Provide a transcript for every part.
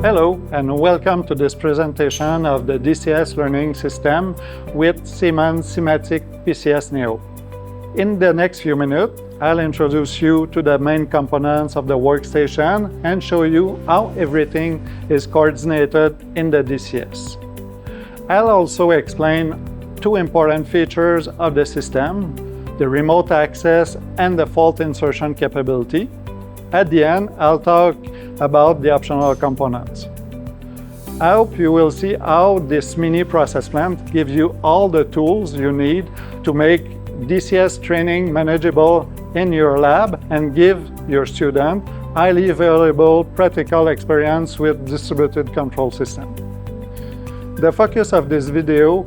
Hello and welcome to this presentation of the DCS Learning System with Siemens SIMATIC PCS Neo. In the next few minutes, I'll introduce you to the main components of the workstation and show you how everything is coordinated in the DCS. I'll also explain two important features of the system, the remote access and the fault insertion capability. At the end, I'll talk about the optional components. I hope you will see how this mini process plant gives you all the tools you need to make DCS training manageable in your lab and give your student highly valuable practical experience with distributed control system. The focus of this video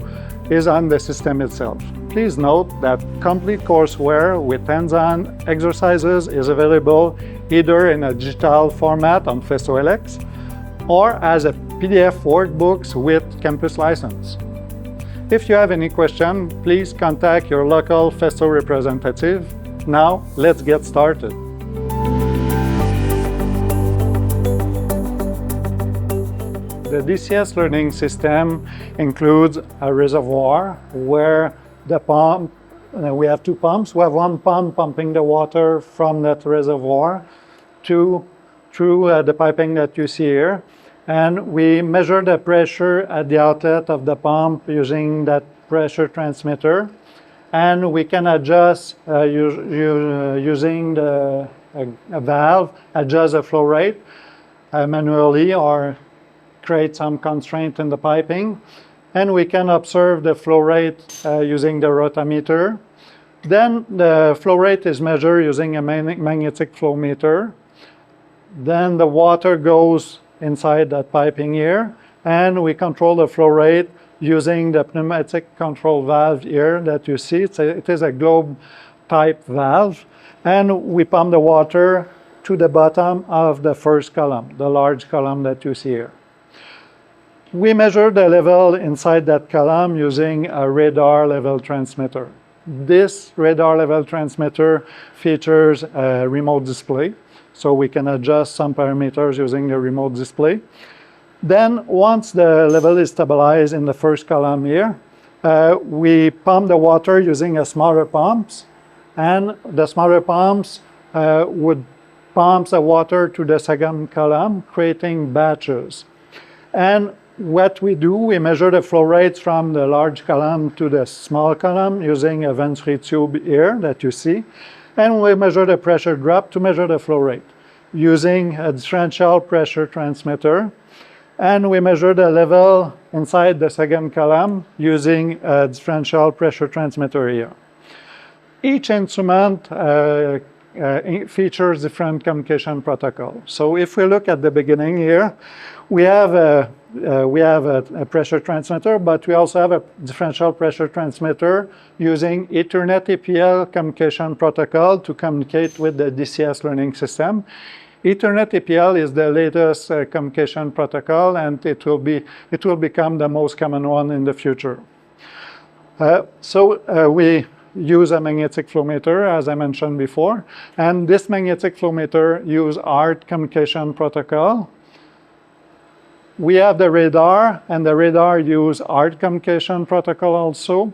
is on the system itself. Please note that complete courseware with hands-on exercises is available either in a digital format on FestoLX or as a PDF workbooks with campus license. If you have any question, please contact your local Festo representative. Now, let's get started. The DCS Learning System includes a reservoir where the pump, we have two pumps. We have one pump pumping the water from that reservoir through the piping that you see here. And we measure the pressure at the outlet of the pump using that pressure transmitter. And we can adjust using a valve, adjust the flow rate manually or create some constraint in the piping. And we can observe the flow rate using the rotameter. Then the flow rate is measured using a magnetic flow meter. Then the water goes inside that piping here, and we control the flow rate using the pneumatic control valve here that you see. It is a globe type valve, and we pump the water to the bottom of the first column, the large column that you see here. We measure the level inside that column using a radar level transmitter. This radar level transmitter features a remote display, so we can adjust some parameters using the remote display. Then once the level is stabilized in the first column here, we pump the water using a smaller pumps, and the smaller pumps would pump the water to the second column, creating batches. And what we do, we measure the flow rates from the large column to the small column using a venturi tube here that you see. And we measure the pressure drop to measure the flow rate using a differential pressure transmitter. And we measure the level inside the second column using a differential pressure transmitter here. Each instrument features different communication protocols. So if we look at the beginning here, we have a pressure transmitter, but we also have a differential pressure transmitter using Ethernet APL communication protocol to communicate with the DCS Learning System. Ethernet APL is the latest communication protocol, and it will become the most common one in the future. We use a magnetic flow meter, as I mentioned before, and this magnetic flow meter uses ART communication protocol. We have the radar, and the radar uses ART communication protocol also.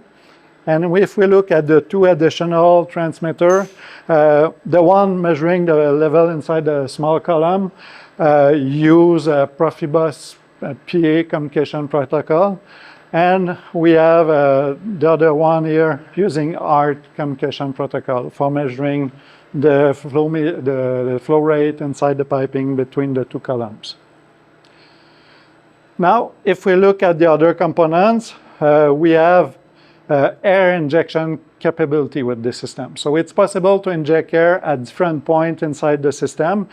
And if we look at the two additional transmitters, the one measuring the level inside the small column use a Profibus PA communication protocol. And we have the other one here using ART communication protocol for measuring the flow rate inside the piping between the two columns. Now, if we look at the other components, we have air injection capability with this system. So it's possible to inject air at different points inside the system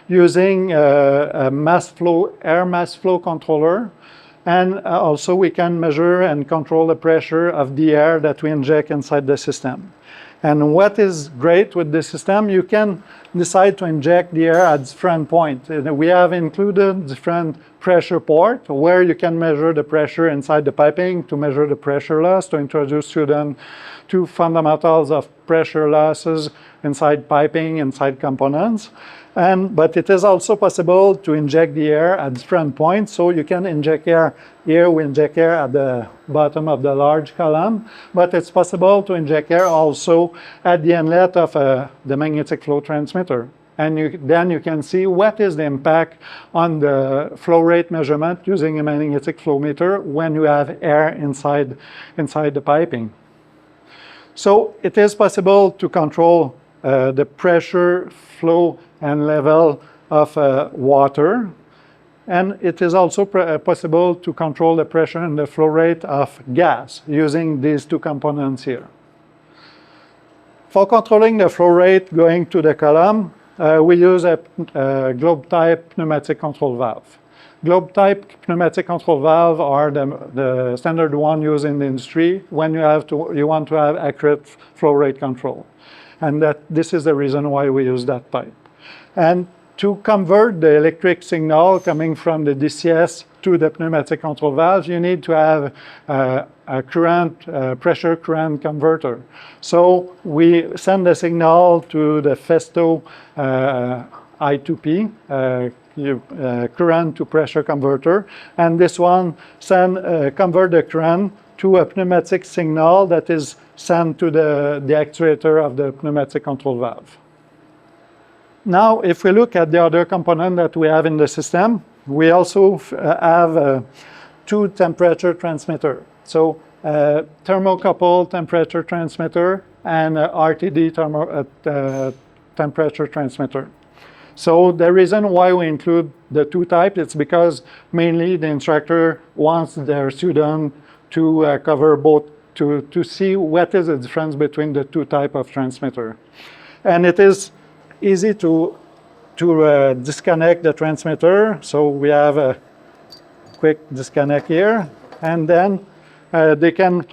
using a air mass flow controller. And also we can measure and control the pressure of the air that we inject inside the system. And what is great with this system, you can decide to inject the air at different points. We have included different pressure ports where you can measure the pressure inside the piping to measure the pressure loss, to introduce students to fundamentals of pressure losses inside piping, inside components. But it is also possible to inject the air at different points. So you can inject air here, we inject air at the bottom of the large column, but it's possible to inject air also at the inlet of the magnetic flow transmitter. And then you can see what is the impact on the flow rate measurement using a magnetic flow meter when you have air inside the piping. So it is possible to control the pressure, flow, and level of water. And it is also possible to control the pressure and the flow rate of gas using these two components here. For controlling the flow rate going to the column, we use a globe-type pneumatic control valve. Globe-type pneumatic control valve are the standard one used in the industry when you want to have accurate flow rate control. And this is the reason why we use that type. And to convert the electric signal coming from the DCS to the pneumatic control valve, you need to have a pressure current converter. So we send the signal to the Festo I2P, current to pressure converter, and this one convert the current to a pneumatic signal that is sent to the actuator of the pneumatic control valve. Now, if we look at the other component that we have in the system, we also have two temperature transmitter. So thermocouple temperature transmitter and RTD temperature transmitter. So the reason why we include the two types, it's because mainly the instructor wants their student to cover both, to see what is the difference between the two types of transmitter. And it is easy to disconnect the transmitter. So we have a quick disconnect here, and then they can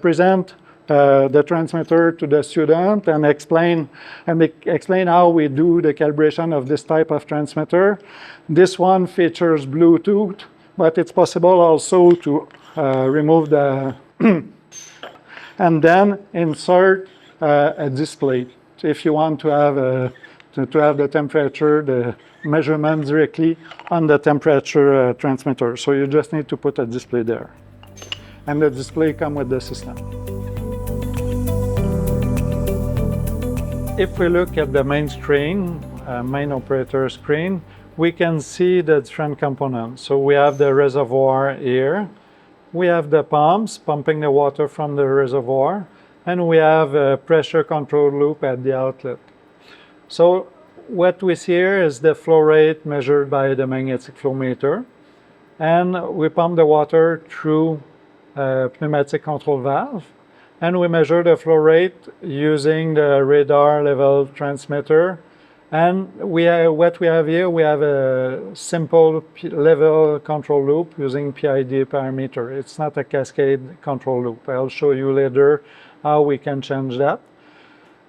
present the transmitter to the student and explain how we do the calibration of this type of transmitter. This one features Bluetooth, but it's possible also to remove the and then insert a display if you want to have the temperature, the measurement directly on the temperature transmitter. So you just need to put a display there. And the display comes with the system. If we look at the main screen, main operator screen, we can see the different components. So we have the reservoir here. We have the pumps pumping the water from the reservoir. And we have a pressure control loop at the outlet. So what we see here is the flow rate measured by the magnetic flow meter. And we pump the water through a pneumatic control valve. And we measure the flow rate using the radar level transmitter. And what we have here, we have a simple level control loop using PID parameter. It's not a cascade control loop. I'll show you later how we can change that.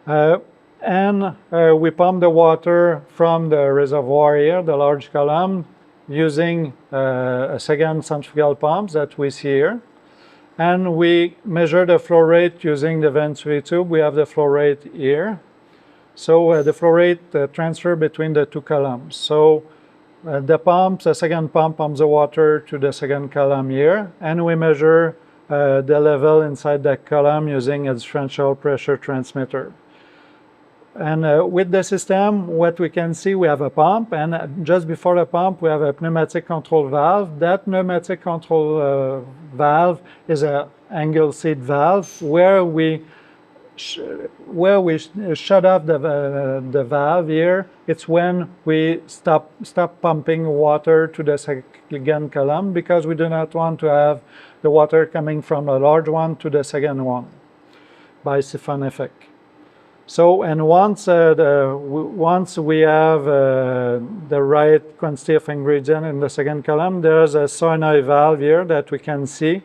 We pump the water from the reservoir here, the large column, using a second centrifugal pump that we see here. And we measure the flow rate using the venturi tube. We have the flow rate here. So the flow rate transfer between the two columns. So the second pump pumps the water to the second column here, and we measure the level inside that column using a differential pressure transmitter. And with the system, what we can see, we have a pump, and just before the pump, we have a pneumatic control valve. That pneumatic control valve is an angle seat valve where we shut off the valve here. It's when we stop pumping water to the second column, because we do not want to have the water coming from the large one to the second one by siphon effect. So, and once we have the right quantity of ingredient in the second column, there's a solenoid valve here that we can see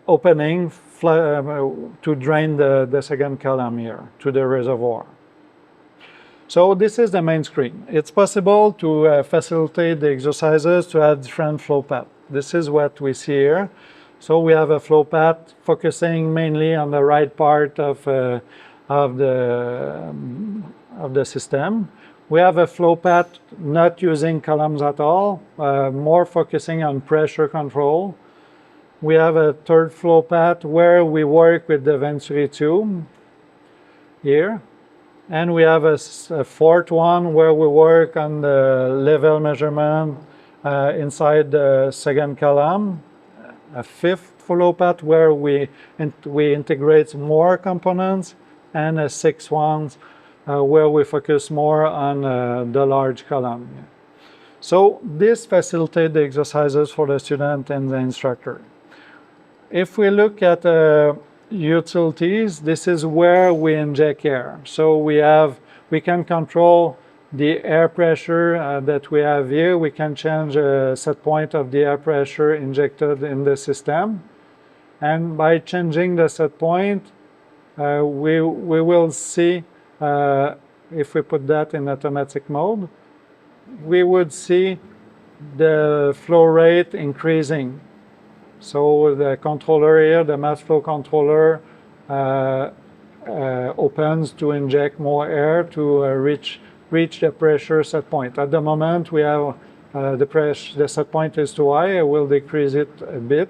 opening to drain the second column here to the reservoir. So this is the main screen. It's possible to facilitate the exercises to have different flow paths. This is what we see here. So we have a flow path focusing mainly on the right part of of the system. We have a flow path not using columns at all, more focusing on pressure control. We have a third flow path where we work with the Venturi tube here. And we have a fourth one where we work on the level measurement inside the second column. A fifth flow path where we integrate more components, and a sixth one where we focus more on the large column. So this facilitates the exercises for the student and the instructor. If we look at utilities, this is where we inject air. So we can control the air pressure that we have here. We can change a set point of the air pressure injected in the system. And by changing the set point, we will see, if we put that in automatic mode, we would see the flow rate increasing. So the controller here, the mass flow controller, opens to inject more air to reach the pressure set point. At the moment, we have the set point is too high. I will decrease it a bit.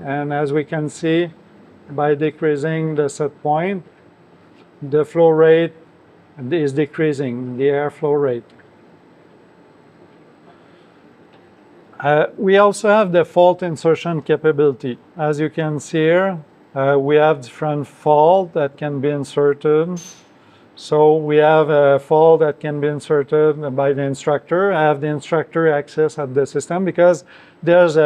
And as we can see, by decreasing the set point, the flow rate is decreasing, the air flow rate. We also have the fault insertion capability. As you can see here, we have different faults that can be inserted. So we have a fault that can be inserted by the instructor. I have the instructor access at the system because there's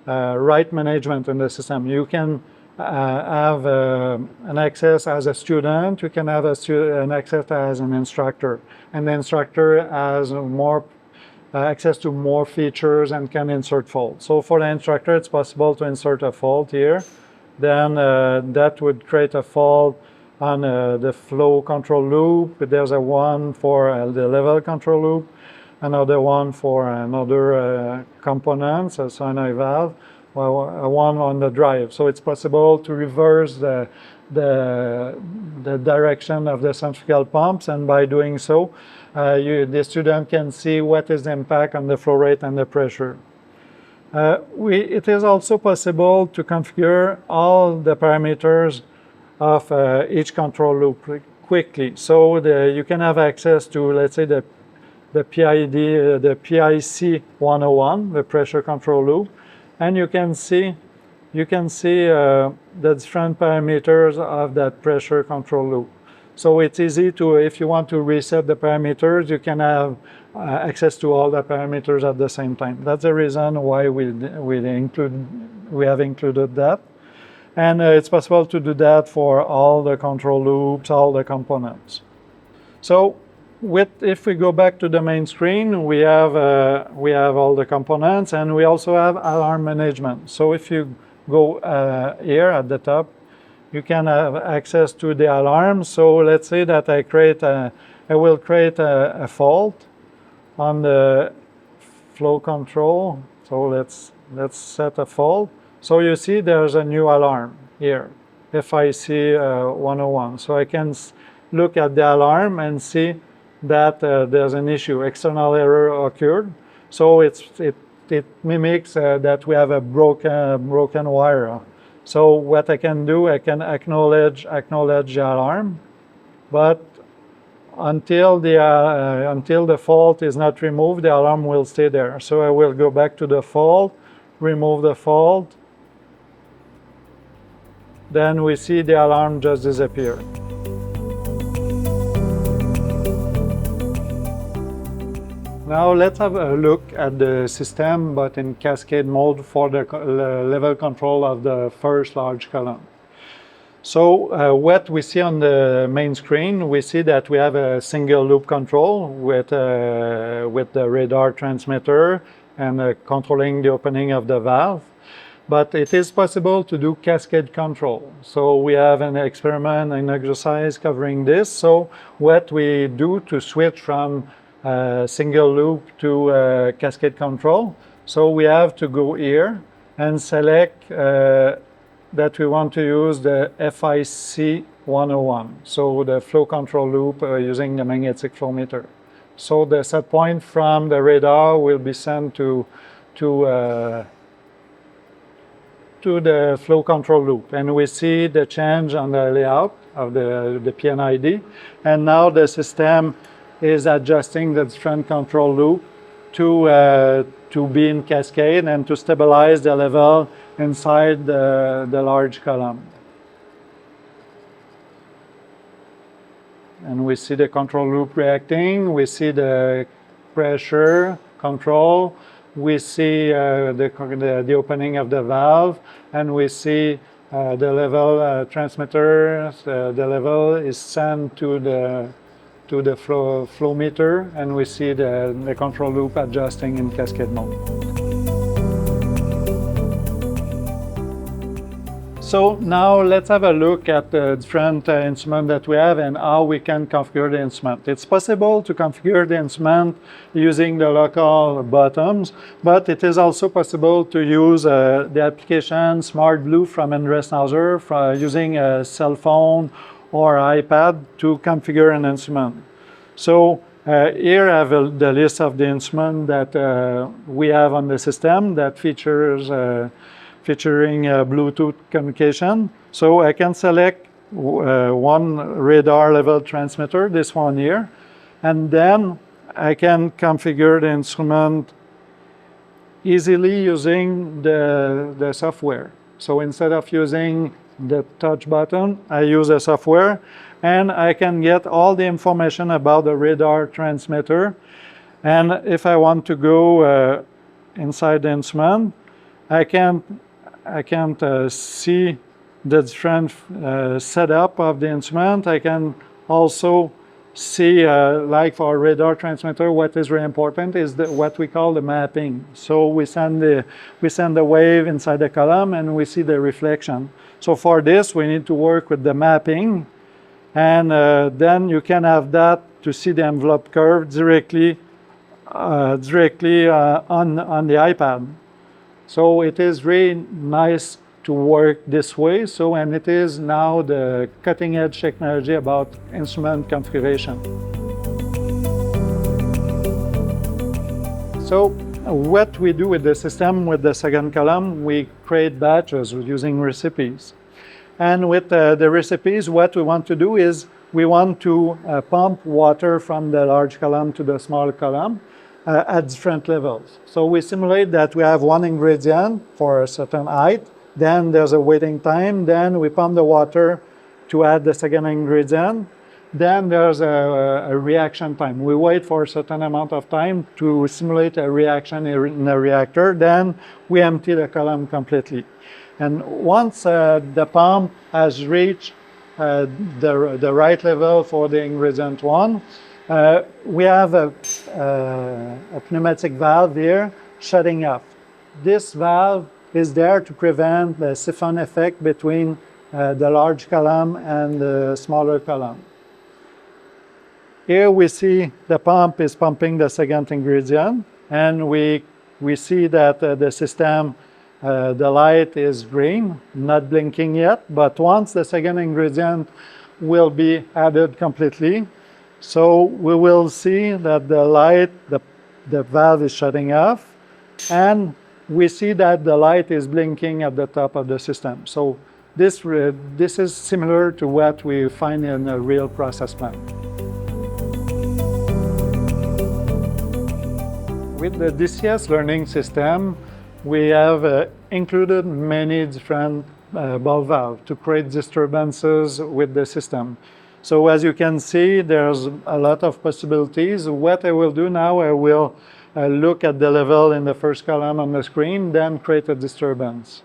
right management in the system. You can have an access as a student. You can have an access as an instructor. And the instructor has more access to more features and can insert faults. So for the instructor, it's possible to insert a fault here. Then that would create a fault on the flow control loop. There's a one for the level control loop, another one for another component, a solenoid valve, one on the drive. So it's possible to reverse the direction of the centrifugal pumps, and by doing so, the student can see what is the impact on the flow rate and the pressure. It is also possible to configure all the parameters of each control loop quickly. So you can have access to, let's say, the PID, the PIC 101, the pressure control loop, and you can see the different parameters of that pressure control loop. So it's easy to, if you want to reset the parameters, you can have access to all the parameters at the same time. That's the reason why we have included that. And it's possible to do that for all the control loops, all the components. So if we go back to the main screen, we have all the components, and we also have alarm management. So if you go here at the top, you can have access to the alarm. So let's say that I will create a fault on the flow control. So let's set a fault. So you see there's a new alarm here, FIC 101. So I can look at the alarm and see that there's an issue, external error occurred. So it mimics that we have a broken wire. So what I can do, I can acknowledge the alarm, but until the fault is not removed, the alarm will stay there. So I will go back to the fault, remove the fault, then we see the alarm just disappear. Now let's have a look at the system, but in cascade mode for the level control of the first large column. So what we see on the main screen, we see that we have a single loop control with the radar transmitter and controlling the opening of the valve. But it is possible to do cascade control. So we have an experiment, an exercise covering this. So what we do to switch from single loop to cascade control. So we have to go here and select that we want to use the FIC 101, so the flow control loop using the magnetic flow meter. So the set point from the radar will be sent to the flow control loop, and we see the change on the layout of the PNID, and now the system is adjusting the different control loop to be in cascade and to stabilize the level inside the large column. And we see the control loop reacting, we see the pressure control, we see the opening of the valve, and we see the level transmitter. The level is sent to the flow meter, and we see the control loop adjusting in cascade mode. So now let's have a look at the different instruments that we have and how we can configure the instrument. It's possible to configure the instrument using the local buttons, but it is also possible to use the application Smart Blue from Andres Nauser using a cell phone or iPad to configure an instrument. So here I have the list of the instruments that we have on the system that featuring Bluetooth communication. So I can select one radar level transmitter, this one here, and then I can configure the instrument easily using the software. So instead of using the touch button, I use a software, and I can get all the information about the radar transmitter. And if I want to go inside the instrument, I can see the different setup of the instrument. I can also see, like for a radar transmitter, what is very important is what we call the mapping. So we send the wave inside the column, and we see the reflection. So for this, we need to work with the mapping, and then you can have that to see the envelope curve directly on the iPad. So it is really nice to work this way. So, and it is now the cutting edge technology about instrument configuration. So what we do with the system, with the second column, we create batches using recipes. And with the recipes, what we want to do is we want to pump water from the large column to the small column at different levels. So we simulate that we have one ingredient for a certain height, then there's a waiting time, then we pump the water to add the second ingredient, then there's a reaction time. We wait for a certain amount of time to simulate a reaction in a reactor, then we empty the column completely. And once the pump has reached the right level for the ingredient one, we have a pneumatic valve here shutting off. This valve is there to prevent the siphon effect between the large column and the smaller column. Here we see the pump is pumping the second ingredient, and we see that the system, the light is green, not blinking yet, but once the second ingredient will be added completely, so we will see that the light, the valve is shutting off, and we see that the light is blinking at the top of the system. So this is similar to what we find in a real process plant. With the DCS Learning System, we have included many different ball valves to create disturbances with the system. So as you can see, there's a lot of possibilities. What I will do now, I will look at the level in the first column on the screen, then create a disturbance.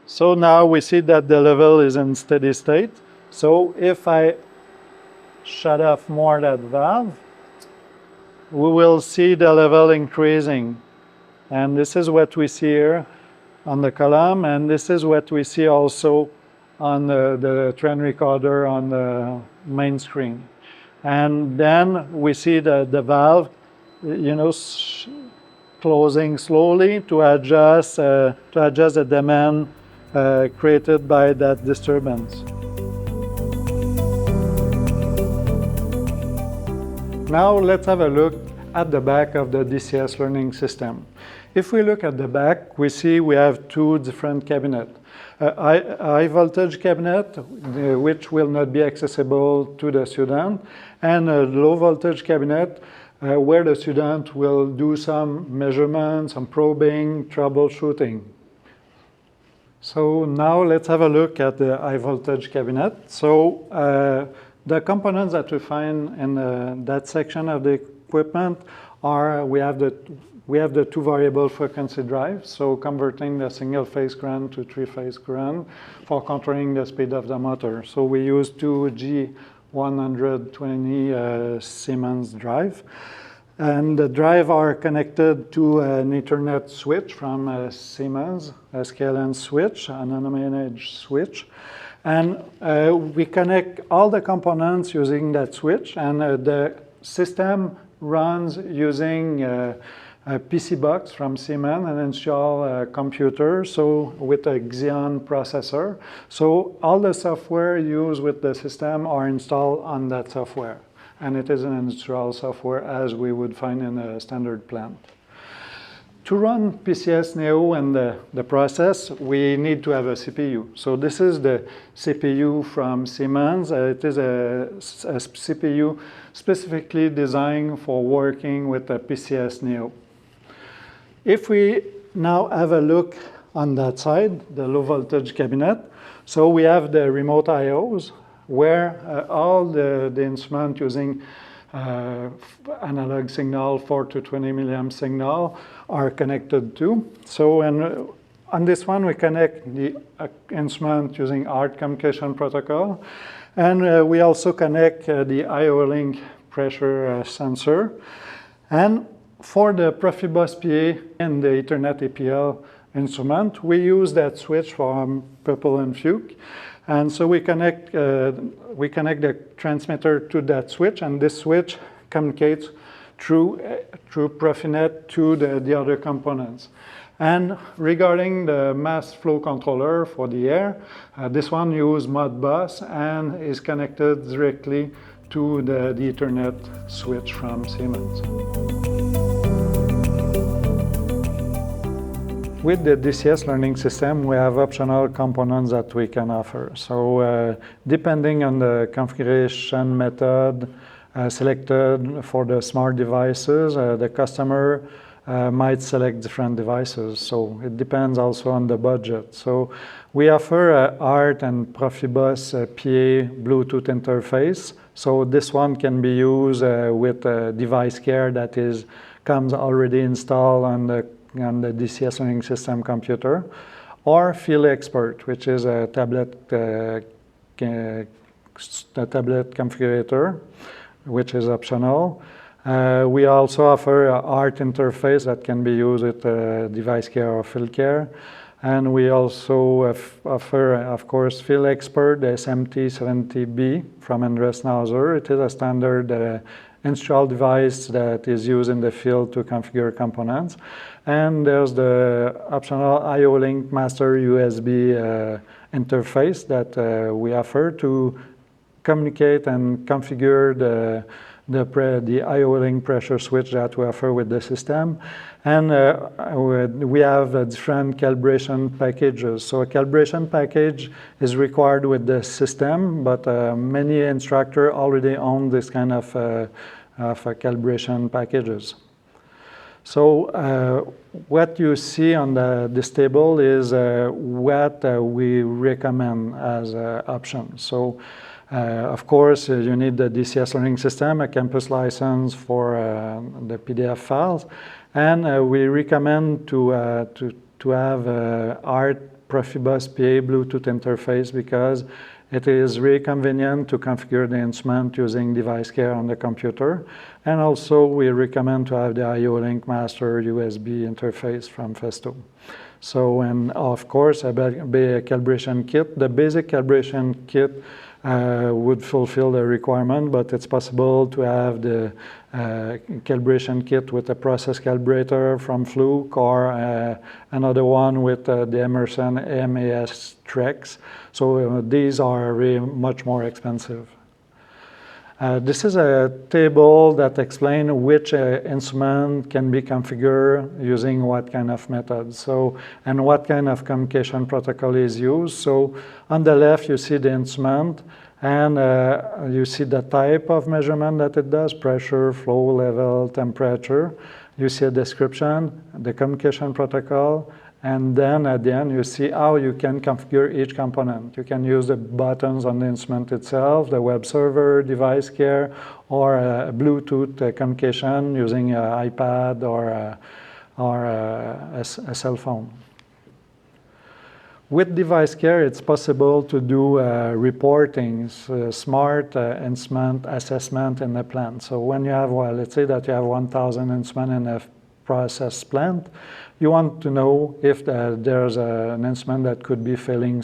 So now we see that the level is in steady state. So if I shut off more that valve, we will see the level increasing. And this is what we see here on the column, and this is what we see also on the trend recorder on the main screen. And then we see the valve, closing slowly to adjust the demand created by that disturbance. Now let's have a look at the back of the DCS Learning System. If we look at the back, we see we have two different cabinets. High voltage cabinet, which will not be accessible to the student, and a low voltage cabinet where the student will do some measurements, some probing, troubleshooting. So now let's have a look at the high voltage cabinet. So the components that we find in that section of the equipment are, we have the two variable frequency drives, so converting the single phase current to three-phase current for controlling the speed of the motor. So we use two G120 Siemens drive. And the drive are connected to an Ethernet switch from Siemens, a SCALAN switch, an unmanaged switch. And we connect all the components using that switch, and the system runs using a PC box from Siemens and install a computer, so with a Xeon processor. So all the software used with the system are installed on that software. And it is an industrial software as we would find in a standard plant. To run PCS Neo and the process, we need to have a CPU. So this is the CPU from Siemens. It is a CPU specifically designed for working with a PCS Neo. If we now have a look on that side, the low voltage cabinet, so we have the remote IOs, where all the instrument using analog signal, 4 to 20 milliamp signal, are connected to. So on this one, we connect the instrument using HART communication protocol. And we also connect the IO-Link pressure sensor. And for the Profibus PA and the Ethernet APL instrument, we use that switch from Purple and Fuke. And so we connect the transmitter to that switch, and this switch communicates through Profinet to the other components. And regarding the mass flow controller for the air, this one uses Modbus and is connected directly to the Ethernet switch from Siemens. With the DCS Learning System, we have optional components that we can offer. So depending on the configuration method selected for the smart devices, the customer might select different devices. So it depends also on the budget. So we offer HART and Profibus PA Bluetooth interface. So this one can be used with device care that comes already installed on the DCS Learning System computer, or Field Expert, which is a tablet configurator, which is optional. We also offer a HART interface that can be used with device care or field care. And we also offer, of course, Field Expert, the SMT70B from Andres Nauser. It is a standard industrial device that is used in the field to configure components. And there's the optional IO-Link Master USB interface that we offer to communicate and configure the IO-Link pressure switch that we offer with the system. And we have different calibration packages. So a calibration package is required with the system, but many instructors already own this kind of calibration packages. So what you see on this table is what we recommend as options. So of course, you need the DCS Learning System, a campus license for the PDF files, and we recommend to have HART Profibus PA Bluetooth interface because it is really convenient to configure the instrument using device care on the computer. And also, we recommend to have the IO-Link Master USB interface from Festo. So, and of course, a calibration kit. The basic calibration kit would fulfill the requirement, but it's possible to have the calibration kit with a process calibrator from Fluke, or another one with the Emerson MAS Trex. So these are really much more expensive. This is a table that explains which instrument can be configured using what kind of method, and what kind of communication protocol is used. So on the left you see the instrument, and you see the type of measurement that it does: pressure, flow level, temperature. You see a description, the communication protocol, and then at the end you see how you can configure each component. You can use the buttons on the instrument itself, the web server, device care, or a Bluetooth communication using an iPad or a cell phone. With device care, it's possible to do reporting, smart instrument assessment in the plant. So when you have, well, let's say that you have 1,000 instruments in a process plant, you want to know if there's an instrument that could be failing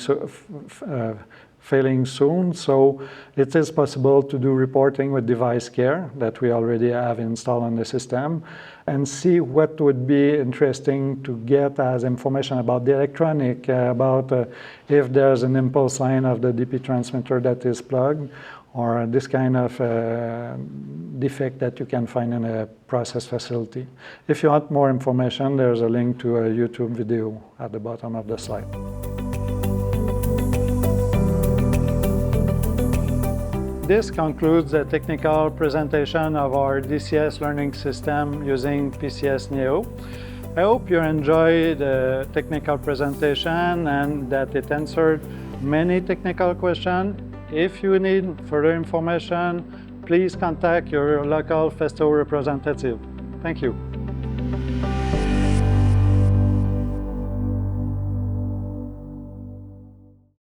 soon. So it is possible to do reporting with device care that we already have installed on the system, and see what would be interesting to get as information about the electronic, about if there's an impulse line of the DP transmitter that is plugged, or this kind of defect that you can find in a process facility. If you want more information, there's a link to a YouTube video at the bottom of the slide. This concludes the technical presentation of our DCS Learning System using PCS Neo. I hope you enjoyed the technical presentation and that it answered many technical questions. If you need further information, please contact your local Festo representative. Thank you.